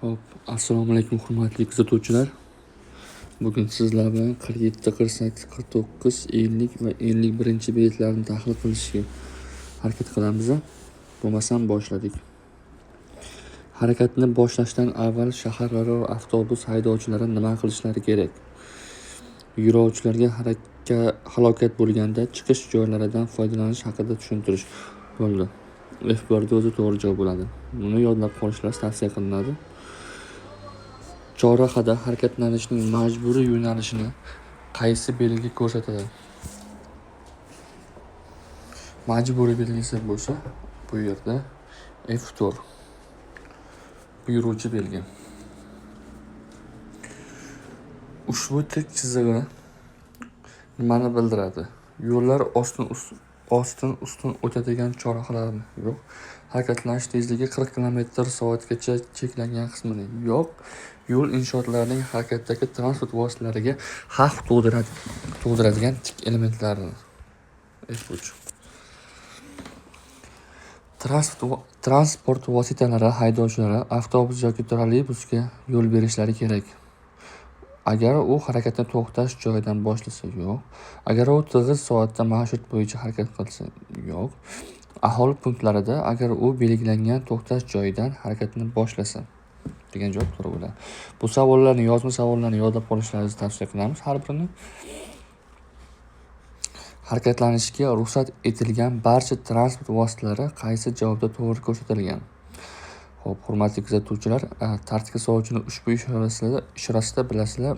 Hop, assalomu alaykum hurmatli kuzatuvchilar. Bugun sizlar bilan 47, 48, 49, 50 va 51 biletlarni tahlil qilishga harakat qilamiz. Bo'lmasam boshladik. Harakatni boshlashdan avval shaharlararo avtobus haydovchilari nima qilishlari kerak? Yo'lovchilarga halokat bo'lganda chiqish joylaridan foydalanish haqida tushuntirish bo'ldi. F1 o'zi to'g'ri javob bo'ladi. Buni yodlab qolishlaringiz tavsiya qilinadi. Chorrahada harakatlanishning majburiy yo'nalishini qaysi belgi ko'rsatadi? Majburiy belgisi bo'lsa, bu yerda F4 buyuruvchi belgi. Ushbu tik chizig'i nimani bildiradi? Yo'llar ostin o'tadigan chorrahalarmi? Yo'q. Harakatlanish tezligi 40 km/soatgacha cheklangan qismini? Yo'q. Yo'l inshootlarining harakatdagi transport vositalariga xavf tug'diradigan tik elementlarni? F3. Transport vositalari haydovchilari avtobus yoki trolleybusga yo'l berishlari kerak. Agar u harakatni to'xtash joyidan boshlasa, yo'q. Agar u tig'iz soatda marshrut bo'yicha harakat qilsa, yo'q. Aholi punktlarida agar u belgilangan to'xtash joyidan harakatni boshlasa degan javob to'g'ri bo'ladi. Bu savollarni, yozma savollarni yodlab qolishlaringizni tavsiya qilamiz har birini. Harakatlanishga ruxsat etilgan barcha transport vositalari qaysi javobda to'g'ri ko'rsatilgan? Xo'p, hurmatli kuzatuvchilar, tartibga soluvchini ushbu ishorasida bilasizlar.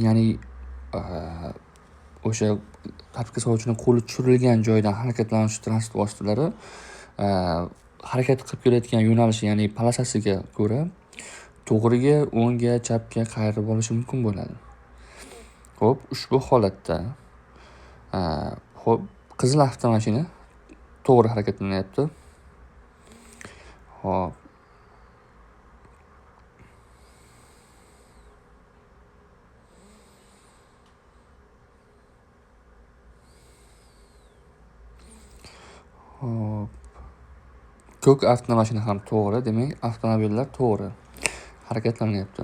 Ya'ni o'sha tartibga soluvchining qo'li tushirilgan joydan harakatlanuvchi transport vositalari harakat qilib kelayotgan yo'nalishi, ya'ni polosasiga ko'ra to'g'riga, o'ngga, chapga qayirib olishi mumkin bo'ladi. Xo'p, ushbu holatda qizil avtomashina to'g'ri harakatlanyapti. Xo'p. Ko'k avtomashina ham to'g'ri, demak avtomobillar to'g'ri harakatlanyapti.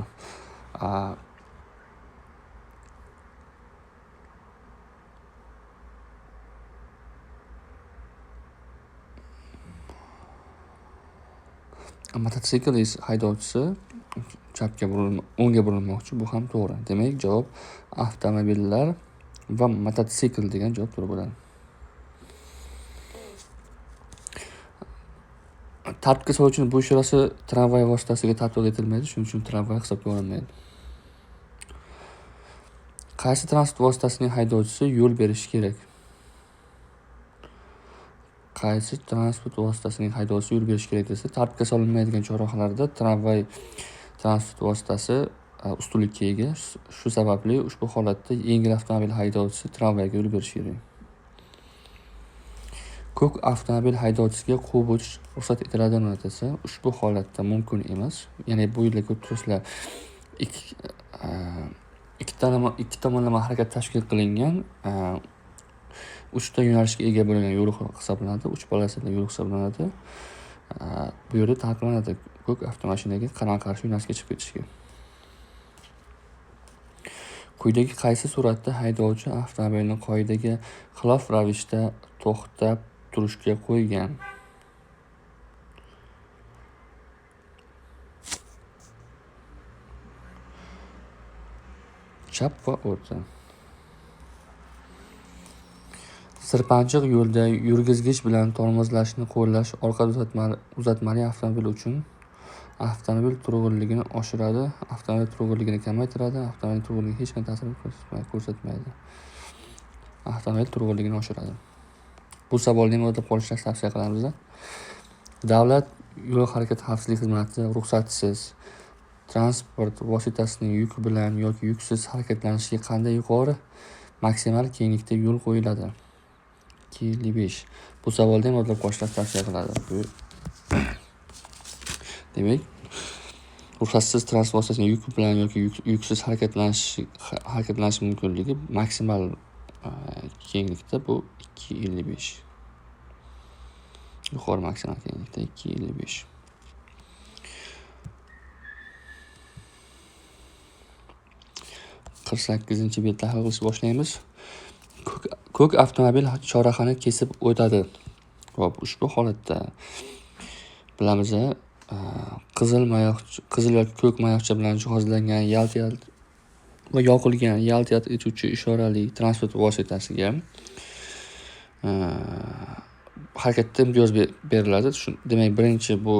Mototsikl haydovchisi o'ngga burilmoqchi, bu ham to'g'ri. Demak, javob avtomobillar va mototsikl degan javob to'g'ri bo'ladi. Tartibga soluvchining bu ishorasi tramvay vositasiga tatbiq etilmaydi, shuning uchun tramvay hisobga olinmaydi. Qaysi transport vositasining haydovchisi yo'l berishi kerak? Qaysi transport vositasining haydovchisi yo'l berishi kerak desa, tartibga solinmaydigan chorrahalarda tramvay transport vositasi ustunlikka ega. Shu sababli ushbu holatda yengil avtomobil haydovchisi tramvayga yo'l berishi kerak. Ko'k avtomobil haydovchisiga quvib o'tish ruxsat etiladimi desa, ushbu holatda mumkin emas. Ya'ni bu yerda ko'rib turibsizlar, ikki tomonlama harakat tashkil qilingan 3 ta yo'nalishga ega bo'lgan yo'l hisoblanadi, 3 polosali yo'l hisoblanadi. Bu yerda taqiqlanadi ko'k avtomashinaga qarama-qarshi yo'nalishga chiqib ketishga. Quyidagi qaysi suratda haydovchi avtomobilni qoidaga xilof ravishda to'xtab turishga qo'ygan? Chap va o'rta. Sirpanchiq yo'lda yurgizgich bilan tormozlashni qo'llash orqa uzatmali avtomobil uchun avtomobil turg'unligini oshiradi, avtomobil turg'unligini kamaytiradi, avtomobil turg'unligiga hech qanday ta'sir ko'rsatmaydi. Avtomobil turg'unligini oshiradi. Bu savolni ham yodlab qolishlaringizni tavsiya qilamiz. Davlat yo'l harakati xavfsizlik xizmati ruxsatsiz transport vositasining yuk bilan yoki yuksiz harakatlanishiga qanday yuqori maksimal kenglikda yo'l qo'yiladi? 2.5. Bu savolni ham yodlab qolishlaringizni tavsiya qiladi. Demak, ruxsatsiz transport vositasining yuk bilan yoki yuksiz harakatlanish mumkinligi maksimal kenglikda bu 2.55. Yuqori maksimal kenglikda 2.55. Qirq sakkizinchi bet tahlil qilishni boshlaymiz. Ko'k avtomobil chorrahani kesib o'tadi. Hop, ushbu holatda bilamiz, qizil yoki ko'k mayoqcha bilan jihozlangan yalt va yoqilgan yalt etuvchi ishorali transport vositasiga harakatda imtiyoz beriladi. Demak, birinchi bu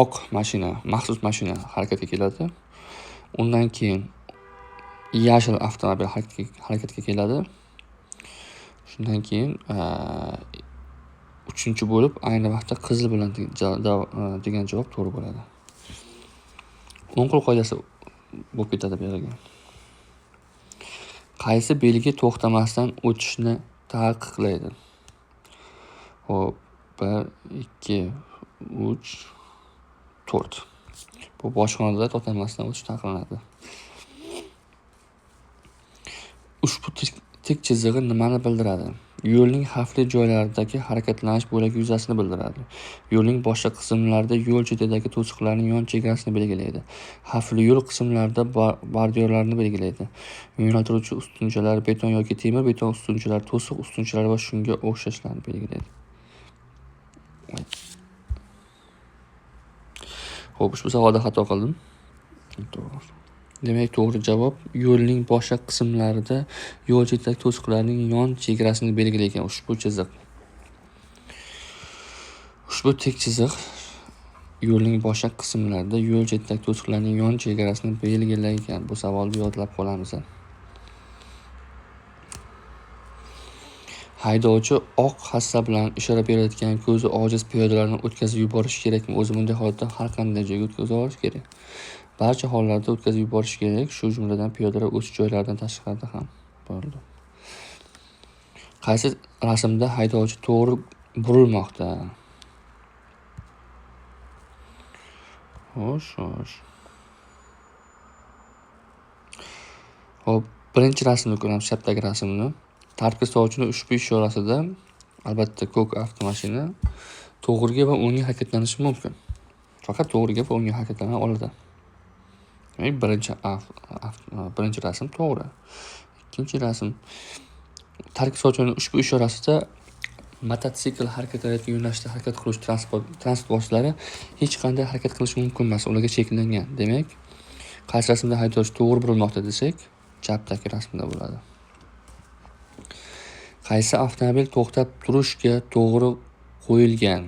oq mashina, maxsus mashina harakatga keladi. Undan keyin yashil avtomobil harakatga keladi. Shundan keyin uchinchi bo'lib ayni vaqtda qizil bilan degan javob to'g'ri bo'ladi. O'ng qo'l qoidasi bo'lib ketadi bu yerga. Qaysi belgi to'xtamasdan o'tishni taqiqlaydi? Hop, 1 2 3 4. Bu bojxonada to'xtamasdan o'tish taqiqlanadi. Ushbu tik chizig'i nimani bildiradi? Yo'lning xavfli joylaridagi harakatlanish bo'lagi yuzasini bildiradi. Yo'lning boshqa qismlarida yo'l chetidagi to'siqlarning yon chegarasini belgilaydi. Xavfli yo'l qismlarida bordyurlarni belgilaydi. Yo'naltiruvchi ustunchalar beton yoki temir beton ustunchalari, to'siq ustunchalari va shunga o'xshashlarni belgilaydi. Xo'p, ushbu savolda xato qildim. Demak, to'g'ri javob yo'lning boshqa qismlarida yo'l chetidagi to'siqlarning yon chegarasini belgilaydigan ushbu chiziq. Ushbu tik chiziq yo'lning boshqa qismlarida yo'l chetidagi to'siqlarning yon chegarasini belgilaydigan. Bu savolni yodlab qolamiz. Haydovchi oq hassa bilan ishora berayotgan ko'zi ojiz piyodalarni o'tkazib yuborish kerakmi? O'zi bunday holatda har qanday joyga o'tkazib yuborish kerak. Barcha hollarda o'tkazib yuborish kerak, shu jumladan piyodalar o'tish joylaridan tashqarida ham. Bo'ldi. Qaysi rasmda haydovchi to'g'ri burilmoqda? Xo'sh. Hop, birinchi rasmni ko'ramiz, chapdagi rasmni. Tartibga soluvchining ushbu ishorasida albatta ko'k avtomashina to'g'riga va o'ngga harakatlanishi mumkin. Faqat to'g'riga va o'ngga harakatlana oladi. Demak, birinchi rasm to'g'ri. Ikkinchi rasm tartibga soluvchining ushbu ishorasida mototsikl harakatlanayotgan yo'nalishda harakat qiluvchi transport vositalari hech qanday harakat qilishi mumkin emas, ularga cheklangan. Demak, qaysi rasmda haydovchi to'g'ri burilmoqda desak, chapdagi rasmda bo'ladi. Qaysi avtomobil to'xtab turishga to'g'ri qo'yilgan?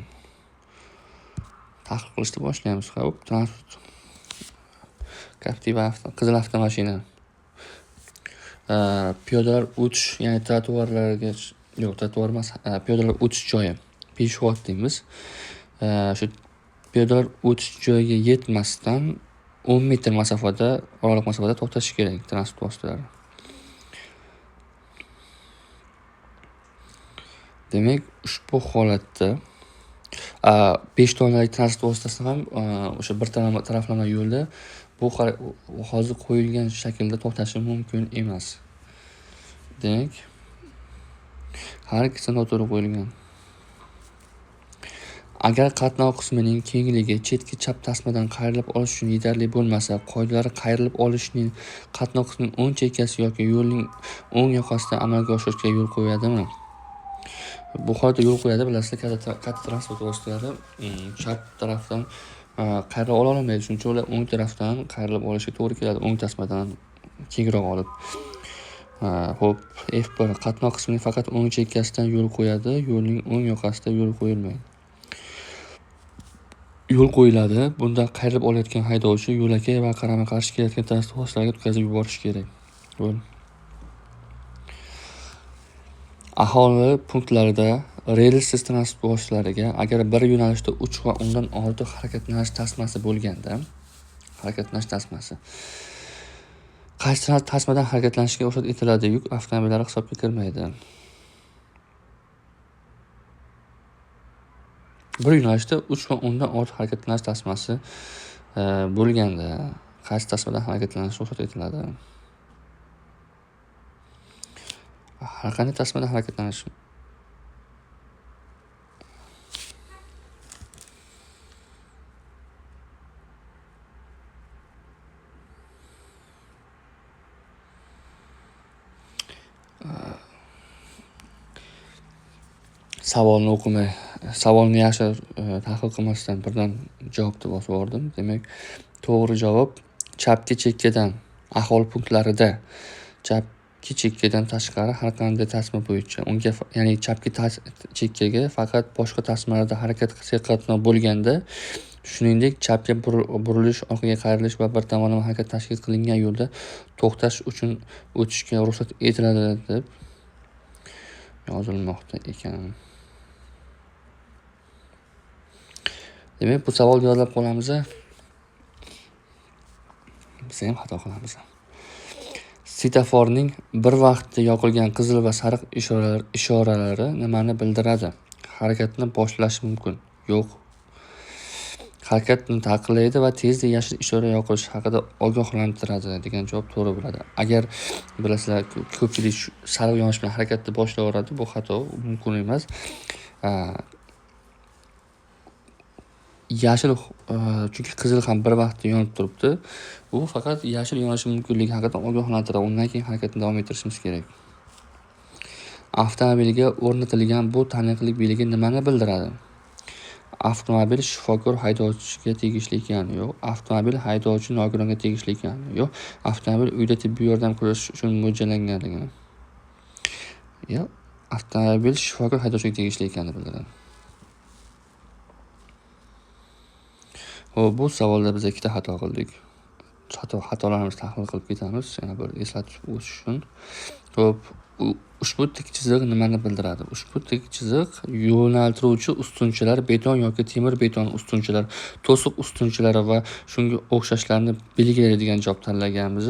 Tahlil qilishni boshlaymiz. Xo'p, transport. Captiva qizil avtomashina. Piyodalar o'tish, ya'ni trotuarlarga trotuar emas, piyodalar o'tish joyi, peshxod deymiz. Shu piyodalar o'tish joyiga yetmasdan 10 metr masofada, oraliq masofada to'xtashi kerak transport vositalari. Demak, ushbu holatda 5 tonali transport vositasi ham o'sha bir taraflama yo'lda bu hozir qo'yilgan shaklda to'xtashi mumkin emas. Demak, har ikkisi noto'g'ri qo'yilgan. Agar qatnov qismining kengligi chetki chap tasmadan qayrilib olish uchun yetarli bo'lmasa, qoidalari qayrilib olishning qatnov qismining o'ng chekkasi yoki yo'lning o'ng yoqasida amalga oshirishga yo'l qo'yadimi? Bu holatda yo'l qo'yadi, bilasizlar, katta transport vositalari chap tarafdan qayrilib ola olmaydi. Shuning uchun ular o'ng tarafdan qayrilib olishga to'g'ri keladi, o'ng tasmadan kengroq olib. Xo'p, F1 qatnov qismining faqat o'ng chekkasidan yo'l qo'yadi, yo'lning o'ng yoqasida yo'l qo'yilmaydi. Yo'l qo'yiladi. Bunda qayrilib olayotgan haydovchi yo'lakay va qarama-qarshi kelayotgan transport vositalariga o'tkazib yuborish kerak. Bo'ldi. Aholi punktlarida relsiz transport vositalariga agar bir yo'nalishda 3 va undan ortiq harakatlanish tasmasi bo'lganda, qaysi tasmadan harakatlanishga ruxsat etiladi? Yuk avtomobillari hisobga kirmaydi. Bir yo'nalishda 3 va undan ortiq harakatlanish tasmasi bo'lganda qaysi tasmadan harakatlanishga ruxsat etiladi? har qanday tasmada harakatlanish savolni o'qimay, savolni yaxshi tahlil qilmasdan birdan javobni bosib yubordim. Demak, to'g'ri javob chapki chekkadan ahvol punktlarida chapki chekkadan tashqari har qanday tasma bo'yicha unga ya'ni chapki chekkaga faqat boshqa tasmalarda harakat qatnov bo'lganda, shuningdek chapga burilish, orqaga qayrilish va bir tomonlama harakat tashkil qilingan yo'lda to'xtash uchun o'tishga ruxsat etiladi deb yozilmoqda ekan. Demak, bu savolni yodlab qolamiz. Biz ham xato qilamiz. Svetoforning bir vaqtda yoqilgan qizil va sariq ishoralari nimani bildiradi? Harakatni boshlashi mumkin. Yo'q. Harakatni taqiqlaydi va tezda yashil ishora yoqilishi haqida ogohlantiradi degan javob to'g'ri bo'ladi. Agar bilasizlar, ko'pchilik sariq yonish bilan harakatni boshlayveradi, bu xato, mumkin emas. Yashil chunki qizil ham bir vaqtda yonib turibdi. U faqat yashil yonishi mumkinligi haqida ogohlantiradi. Undan keyin harakatni davom ettirishimiz kerak. Avtomobilga o'rnatilgan bu taniqli belgi nimani bildiradi? Avtomobil shifokor haydovchiga tegishli ekani yo'q. Avtomobil haydovchi nogironga tegishli ekani yo'q. Avtomobil uyda tibbiy yordam ko'rsatish uchun mo'ljallanganligini. Yo'q. Avtomobil shifokor haydovchiga tegishli ekanini bildiradi. Bu savolda biz ikkita xato qildik. Xatolarimizni tahlil qilib ketamiz, yana bir eslatib o'tish uchun. Xo'p, ushbu tik chiziq nimani bildiradi? Ushbu tik chiziq yo'naltiruvchi ustunchalar, beton yoki temir beton ustunchalar, to'siq ustunchalari va shunga o'xshashlarni belgilaydigan javob tanlaganmiz.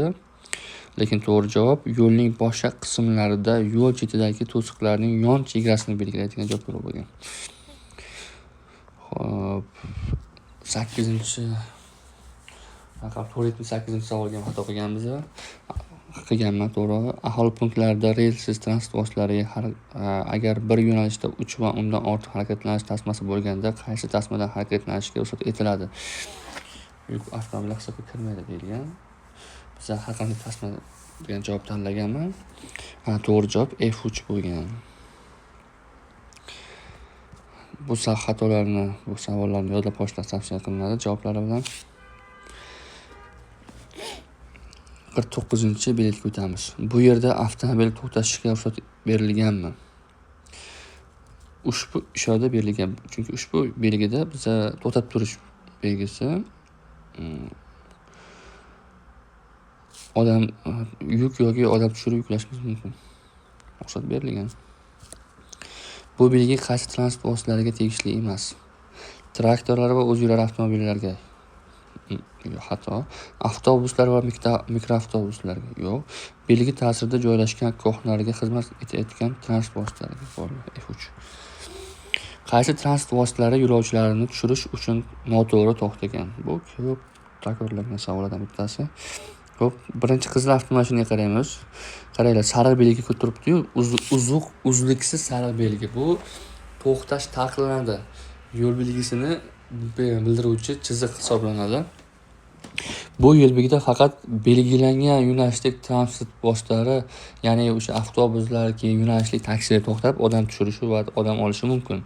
Lekin to'g'ri javob yo'lning boshqa qismlarida yo'l chetidagi to'siqlarning yon chegarasini belgilaydigan javob bo'lgan. Xo'p, 478-savolga xato qilganman, to'g'ri. Aholi punktlarida relsiz transport vositalariga agar bir yo'nalishda 3 va undan ortiq harakatlanish tasmasi bo'lganda qaysi tasmadan harakatlanishga ruxsat etiladi? Yuk avtomobil hisobga kirmaydi deyilgan. Biz har qanday tasma degan javob tanlaganman. To'g'ri javob F3 bo'lgan. Bu xatolarni, bu savollarni yodlab qo'yishlar tavsiya qilinadi javoblari bilan. 49-belgiga o'tamiz. Bu yerda avtomobil to'xtashiga ruxsat berilganmi? Ushbu ishorada berilgan. Chunki ushbu belgida biza to'xtab turish belgisi odam yuk yoki odam tushirib yuklashimiz mumkin. Ruxsat berilgan. Bu belgi qaysi transport vositalariga tegishli emas? Traktorlar va o'ziylar avtomobillarga. Xato. Avtobuslar va mikroavtobuslarga. Yo'q. Belgi ta'sirida joylashgan korxonalarga xizmat etayotgan transport vositalariga. F3. Qaysi transport vositalari yo'lovchilarni tushirish uchun noto'g'ri to'xtagan? Bu ko'p takrorlangan savollardan bittasi. Xo'p, birinchi qizil avtomashinaga qaraymiz. Qaranglar, sariq belgi turibdi-yu, uzluksiz sariq belgi. Bu to'xtash taqiqlanadi. Yo'l belgisini bildiruvchi chiziq hisoblanadi. Bu yo'l belgida faqat belgilangan yo'nalishdagi transport vositalari, ya'ni o'sha avtobuslar, keyin yo'nalishli taksilar to'xtab odam tushirishi va odam olishi mumkin.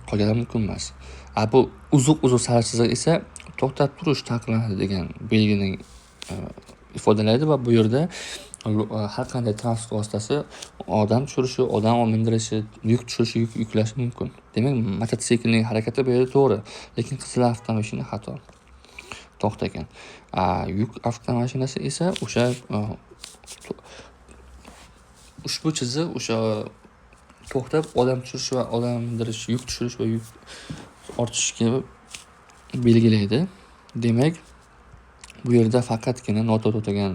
Qolganlar mumkin emas. Bu uzuq sariq chiziq esa to'xtab turish taqiqlanadi degan belgini ifodalaydi va bu yerda har qanday transport vositasi odam tushirishi, odam mindirishi, yuk tushirishi, yuk yuklashi mumkin. Demak, mototsiklning harakati bu yerda to'g'ri, lekin qizil avtomashina xato. To'xtagan. Yuk avtomashinasi esa o'sha ushbu chiziq o'sha to'xtab odam tushirish va odam mindirish, yuk tushirish va yuk ortishga belgilaydi. Demak, bu yerda faqatgina noto'g'ri to'xtagan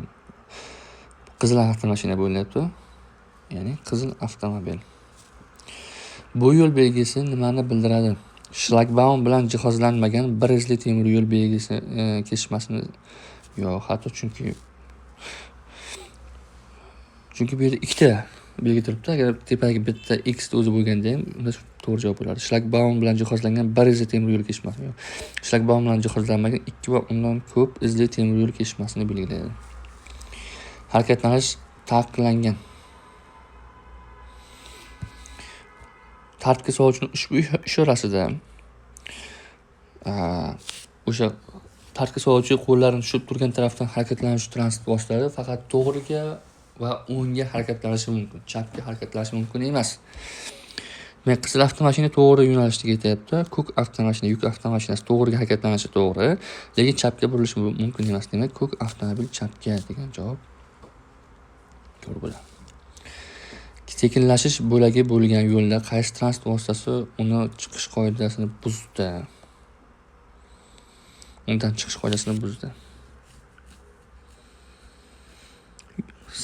qizil avtomashina bo'lyapti. Ya'ni qizil avtomobil. Bu yo'l belgisi nimani bildiradi? Shlagbaum bilan jihozlanmagan bir izli temir yo'l belgisi kesishmasini yo'q, hatto chunki Chunki bu yerda ikkita belgi turibdi. Agar tepadagi bitta X o'zi bo'lganda ham unda to'g'ri javob bo'lardi. Shlagbaum bilan jihozlangan bir izli temir yo'l kesishmasi. Shlagbaum bilan jihozlanmagan 2 va undan ko'p izli temir yo'l kesishmasini belgilaydi. Harakatlanish taqiqlangan. Tartibga soluvchining ushbu ishorasida o'sha tartibga soluvchi qo'llarini tushib turgan tarafdan harakatlanuvchi transport vositalari faqat to'g'riga va o'ngga harakatlanishi mumkin. Chapga harakatlanishi mumkin emas. Demak, qizil avtomashina to'g'ri yo'nalishda ketyapti. Ko'k avtomashina, yuk avtomashinasi to'g'riga harakatlanishi to'g'ri, lekin chapga burilishi mumkin emas. Demak, ko'k avtomobil chapga degan javob to'g'ri bo'ladi. Sekinlashish bo'lagi bo'lgan yo'lda qaysi transport vositasi uni chiqish qoidasini buzdi? Undan chiqish qoidasini buzdi.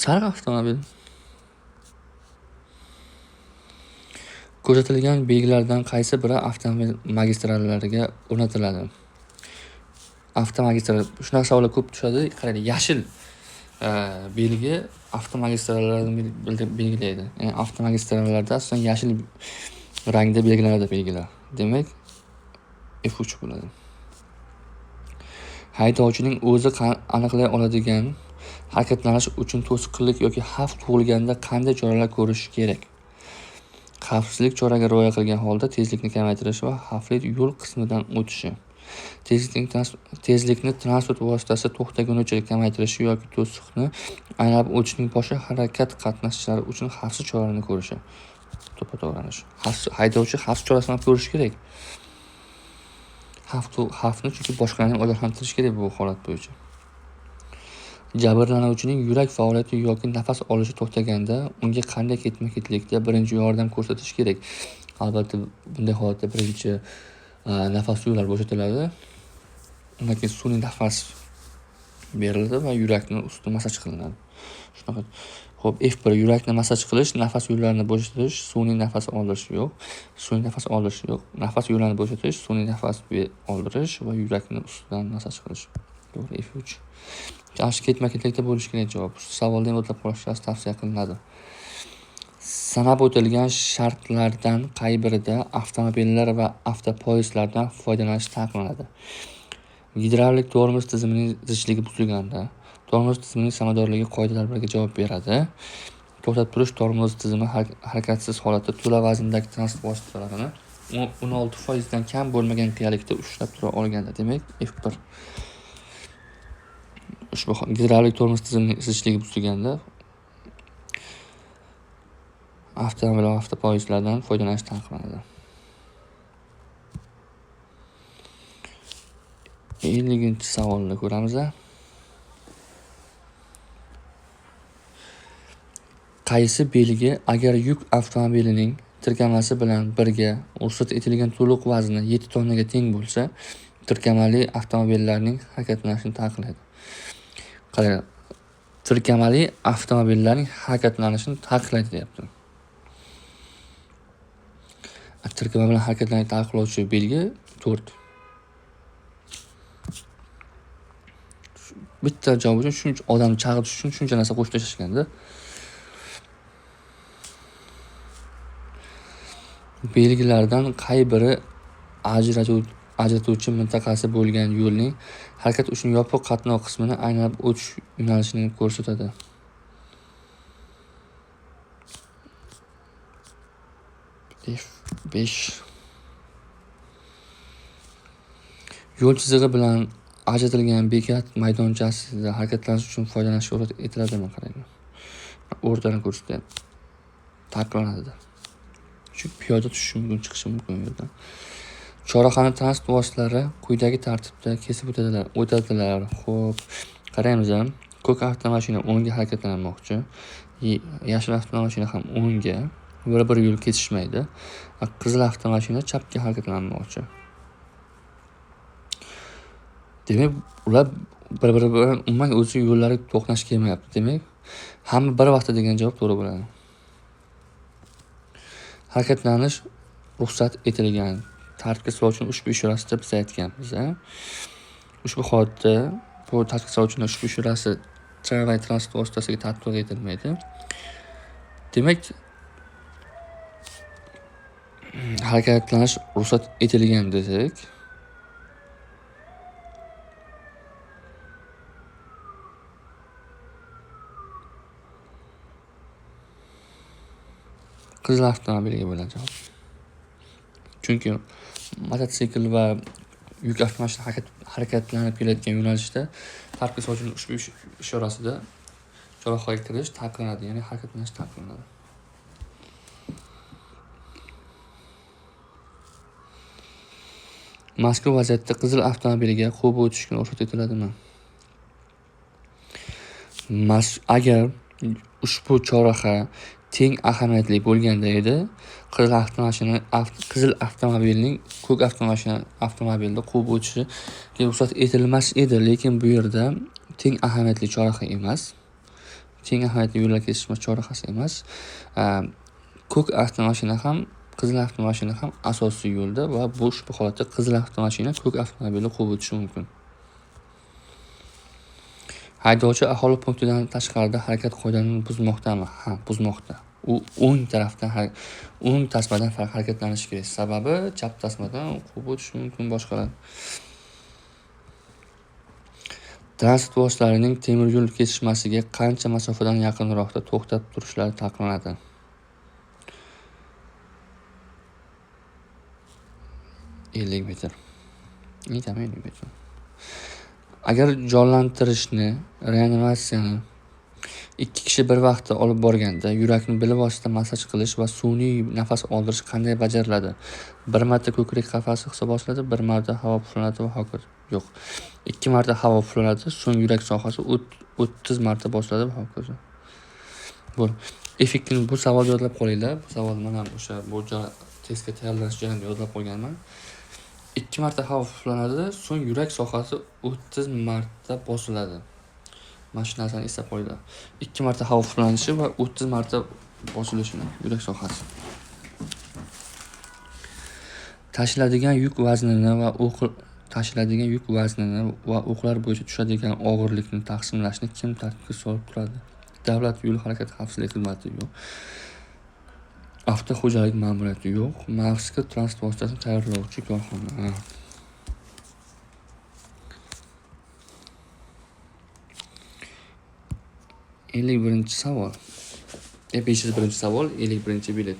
Sariq avtomobil. Ko'rsatilgan belgilardan qaysi biri avtomobil magistrallariga o'rnatiladi? Avtomagistral. Shunaqa savollar ko'p tushadi. Qarang, yashil belgi avtomagistrallarni belgilaydi. Ya'ni avtomagistrallarda asosan yashil rangda belgilanadi belgilar. Demak, F3 bo'ladi. Haydovchining o'zi aniqlay oladigan harakatlanish uchun to'siqlik yoki xavf tug'ilganda qanday choralar ko'rishi kerak? Xavfsizlik choraga rioya qilgan holda tezlikni kamaytirishi va xavfli yo'l qismidan o'tishi. Tezlikni transport vositasi to'xtagunicha kamaytirishi yoki to'siqni aylanib o'tishning boshqa harakat qatnashchilari uchun xavfsiz choralarni ko'rishi. To'xtatish. Haydovchi xavfsiz chorasini ko'rishi kerak. Xavfni chunki boshqalarni ogohlantirish kerak bu holat bo'yicha. Jabrlanuvchining yurak faoliyati yoki nafas olishi to'xtaganda unga qanday ketma-ketlikda birinchi yordam ko'rsatish kerak? Albatta, bunday holatda birinchi nafas yo'llari bo'shatiladi. Undan keyin sun'iy nafas beriladi va yurakning ustida masaj qilinadi. Shunaqa. Xo'p, F1 yurakni masaj qilish, nafas yo'llarini bo'shatish, sun'iy nafas oldirish yo'q. Sun'iy nafas oldirish yo'q. Nafas yo'llarini bo'shatish, sun'iy nafas oldirish va yurakni ustidan masaj qilish. To'g'ri, F3. Yaxshi ketma-ketlikda bo'lish kerak javob. Savoldan o'tlab qolishingiz tavsiya qilinadi. Sanab o'tilgan shartlardan qay birida avtomobillar va avtopoyezdlardan foydalanish taqiqlanadi? Gidravlik tormoz tizimining zichligi buzilganda, tormoz tizimining samaradorligi qoidalariga javob beradi. To'xtatib turish tormoz tizimi harakatsiz holatda to'la vazndagi transport vositalarini 16% dan kam bo'lmagan qiyalikda ushlab tura olganda, demak F1. Ushbu gidravlik tormoz tizimining zichligi buzilganda avtomobil va avtopoyezdlardan foydalanish taqiqlanadi. 50-savolni ko'ramiz. Qaysi belgi agar yuk avtomobilining tirkamasi bilan birga ruxsat etilgan to'liq vazni 7 tonnaga teng bo'lsa, tirkamali avtomobillarning harakatlanishini taqiqlaydi? Qarang, tirkamali avtomobillarning harakatlanishini taqiqlaydi deyapti. Tirkama bilan harakatlanishni taqiqlovchi belgi 4. Bitta javob uchun shuncha odam chaqirish uchun shuncha narsa qo'shib tashlashganda. Belgilardan qay biri ajratuvchi mintaqasi bo'lgan yo'lning harakat uchun yopiq qatnov qismini aylanib o'tish yo'nalishini ko'rsatadi? F5. Yo'l chizig'i bilan ajratilgan bekat maydonchasida harakatlanish uchun foydalanish ruxsat etiladimi? Qarang. O'rtani ko'rsatyapti. Taqiqlanadi. Chunki piyoda tushishi mumkin, chiqishi mumkin yo'ldan. Chorrahani transport vositalari quyidagi tartibda kesib o'tadilar. Xo'p, qaraymiz. Ko'k avtomashina o'ngga harakatlanmoqchi. Yashil avtomashina ham o'ngga. Bir yo'l kesishmaydi. Qizil avtomashina chapga harakatlanmoqchi. Demak, ular bir-biri bilan umuman o'zi yo'llari to'qnash kelmayapti. Demak, hamma bir vaqtda degan javob to'g'ri bo'ladi. Harakatlanish ruxsat etilgan tartibga soluvchining ushbu ishorasida biz aytganmiz. Ushbu holatda bu tartibga soluvchining ushbu ishorasi tramvay transport vositasiga tatbiq etilmaydi. Demak, harakatlanish ruxsat etilgan desak, qizil avtomobilga bo'ladi javob. Chunki mototsikl va yuk avtomashina harakatlanib kelayotgan yo'nalishda tartibga soluvchining ushbu ishorasida chorrahaga kirish taqiqlanadi, ya'ni harakatlanish taqiqlanadi. Mazkur vaziyatda qizil avtomobilga quvib o'tishga ruxsat etiladimi? Agar ushbu chorraha teng ahamiyatli bo'lganda edi, qizil avtomobilning ko'k avtomobilni quvib o'tishiga ruxsat etilmas edi, lekin bu yerda teng ahamiyatli chorraha emas. Teng ahamiyatli yo'llar kesishma chorrahasi emas. Ko'k avtomashina ham, qizil avtomashina ham asosiy yo'lda va bu ushbu holatda qizil avtomashina ko'k avtomobilni quvib o'tishi mumkin. Haydovchi aholi punktidan tashqarida harakat qoidalarini buzmoqdami? Ha, buzmoqda. U o'ng tasmadan harakatlanishi kerak. Sababi chap tasmadan quvib o'tishi mumkin boshqalar. Transport vositalarining temir yo'l kesishmasiga qancha masofadan yaqinroqda to'xtab turishlari taqiqlanadi? metr. 50 metr. Agar jonlantirishni, reanimatsiyani 2 kishi bir vaqtda olib borganda yurakni bilvosita massaj qilish va sun'iy nafas oldirish qanday bajariladi? 1 marta ko'krak qafasi hisob osiladi, 1 marta havo puflanadi va hokazo. Yo'q. 2 marta havo puflanadi, so'ng yurak sohasi 30 marta bosiladi va hokazo. Effektni bu savolni yodlab qolinglar. Bu savolni men ham o'sha testga tayyorlanish jarayonida yodlab qolganman. 2 marta havo puflanadi, so'ng yurak sohasi 30 marta bosiladi. Mana shu narsani eslab qolinglar. 2 marta havo puflanishi va 30 marta bosilishini yurak sohasi. Tashiladigan yuk vaznini va o'qlar bo'yicha tushadigan og'irlikni taqsimlashni kim tartibga solib turadi? Davlat yo'l harakati xavfsizligi xizmati yo'q. Avtoxo'jalik ma'muriyati yo'q. Maxsus transport vositasini tayyorlovchi korxona. 51-savol. 51-bilet.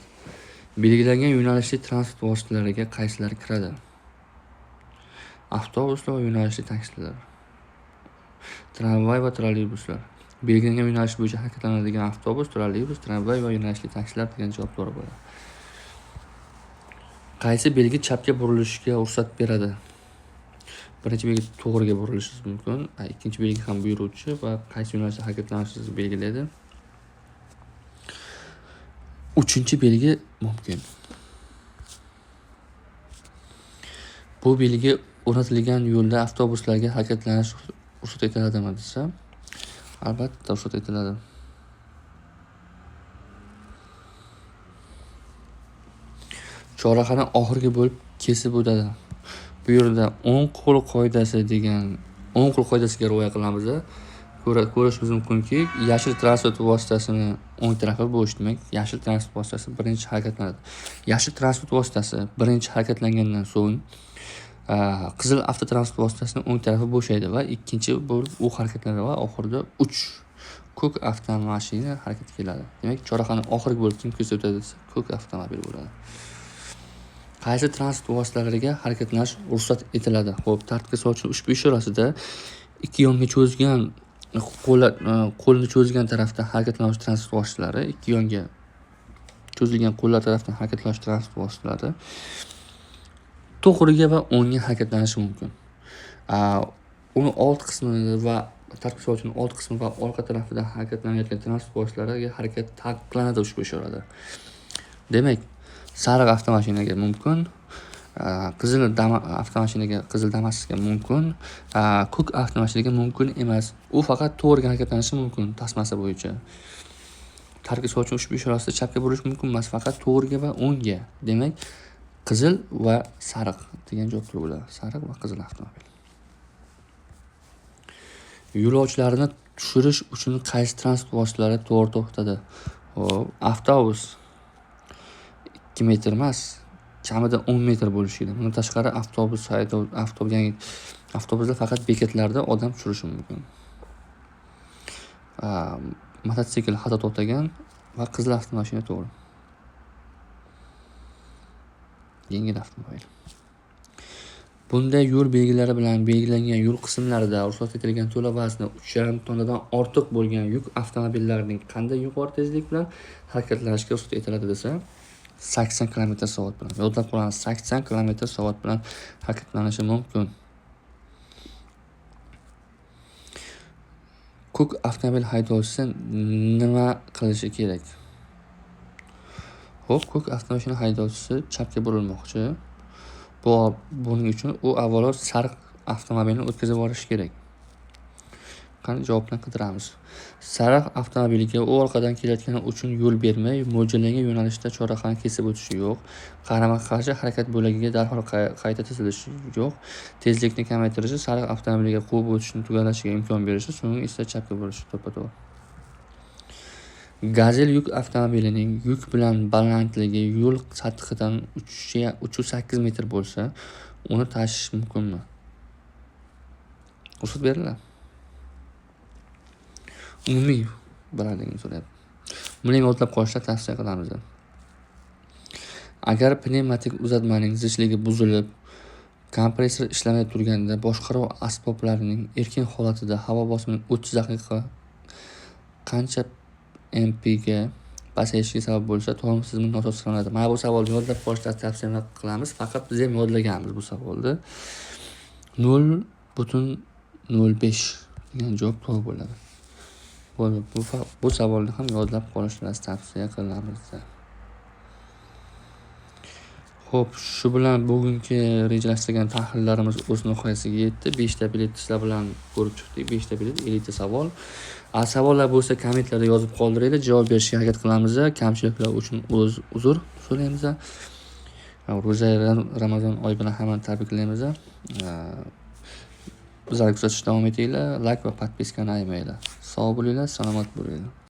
Belgilangan yo'nalishli transport vositalariga qaysilar kiradi? Avtobuslar va yo'nalishli taksilar. Tramvay va trolleybuslar. Belgilangan yo'nalish bo'yicha harakatlanadigan avtobus, trolleybus, tramvay va yo'nalishli taksilar degan javob to'g'ri bo'ladi. Qaysi belgi chapga burilishga ruxsat beradi? Birinchi belgi to'g'riga burilishingiz mumkin. Ikkinchi belgi ham buyuruvchi va qaysi yo'nalishda harakatlanishingizni belgilaydi. Uchinchi belgi mumkin. Bu belgi o'rnatilgan yo'lda avtobuslarga harakatlanish ruxsat etiladimi desa, albatta ruxsat etiladi. Chorrahani oxirgi bo'lib kesib o'tadi. Bu yerda o'ng qo'l qoidasiga rioya qilamiz. Ko'rishimiz mumkinki, yashil transport vositasini o'ng tarafi bo'sh, demak, yashil transport vositasi birinchi harakatlanadi. Yashil transport vositasi birinchi harakatlangandan so'ng qizil avtotransport vositasini o'ng tarafi bo'shaydi va ikkinchi bo'lib u harakatlanadi va oxirida 3 ko'k avtomashina harakatga keladi. Demak, chorrahani oxirgi bo'lib kim kesib o'tadi desa, ko'k avtomobil bo'ladi. Qaysi transport vositalariga harakatlanish ruxsat etiladi? Xo'p, tartibga soluvchi ushbu ishorasida ikki yonga cho'zgan qo'lni cho'zgan tarafda harakatlanuvchi transport vositalari, ikki yonga cho'zilgan qo'llar tarafdan harakatlanuvchi transport vositalari to'g'riga va o'ngga harakatlanishi mumkin. Uni old qismi va tartibga soluvchining old qismi va orqa tarafida harakatlanayotgan transport vositalariga harakat taqiqlanadi ushbu ishorada. Demak, sariq avtomashinaga mumkin, qizil Damas'ga mumkin, ko'k avtomashinaga mumkin emas. U faqat to'g'riga harakatlanishi mumkin tasmasi bo'yicha. Tartibga soluvchi ushbu ishorasida chapga burish mumkin emas, faqat to'g'riga va o'ngga. Demak, qizil va sariq degan javob bo'ladi. Sariq va qizil avtomobil. Yo'lovchilarni tushirish uchun qaysi transport vositalari to'g'ri to'xtadi? Hop, avtobus 2 metr emas, kamida 10 metr bo'lishi kerak. Bundan tashqari avtobuslar faqat bekatlarda odam tushirishi mumkin. Mototsikl xato to'xtagan va qizil avtomashina to'g'ri. Yengil avtomobil. Bunday yo'l belgilari bilan belgilangan yo'l qismlarida ruxsat etilgan to'la vazni 3,5 tonnadan ortiq bo'lgan yuk avtomobillarining qanday yuqori tezlik bilan harakatlanishiga ruxsat etiladi desa, 80 km/s bilan. Yodlab qo'yamiz, 80 km/s bilan harakatlanishi mumkin. Ko'k avtomobil haydovchisi nima qilishi kerak? Xo'p, ko'k avtomashina haydovchisi chapga burilmoqchi. Buning uchun u avvalo sariq avtomobilni o'tkazib yuborishi kerak. Qani javobni qidiramiz. Sariq avtomobiliga u orqadan kelayotgani uchun yo'l bermay, mo'ljallangan yo'nalishda chorrahani kesib o'tishi yo'q. Qarama-qarshi harakat bo'lagiga darhol qayta tizilishi yo'q. Tezlikni kamaytirishi, sariq avtomobilga quvib o'tishni tugallashiga imkon berishi, so'ng esa chapga burishi to'ppa-to'g'ri. Gazel yuk avtomobilining yuk bilan balandligi yo'l sathidan 308 metr bo'lsa, uni tashish mumkinmi? Ruxsat beriladi. Umumiy balandligini so'rayapti. Buni yodlab qolishni tavsiya qilamiz. Agar pnevmatik uzatmaning zichligi buzilib, kompressor ishlamay turganda boshqaruv asboblarining erkin holatida havo bosimining 30 daqiqa qancha mpga pasayishiga sabab bo'lsa, tormoz tizimi nosoz hisoblanadi. Mana bu savolni yodlab qolishni tavsiya qilamiz. Faqat biz ham yodlaganmiz bu savolni. 0.05 degan javob to'g'ri bo'ladi. Bu savolni ham yodlab qolishni tavsiya qilamiz. Xo'p, shu bilan bugungi rejalashtirgan tahlillarimiz o'z nihoyasiga yetdi. 5 ta bilet sizlar bilan ko'rib chiqdik. 5 ta bilet 50 ta savol. Savollar bo'lsa kommentlarda yozib qoldiringlar, javob berishga harakat qilamiz. Kamchiliklar uchun uzr so'raymiz. Ro'za Ramazon oyi bilan hammani tabriklaymiz. Bizlarga kuzatishda davom etinglar. Like va podpiskani ayamanglar. Sog' bo'linglar, salomat bo'linglar.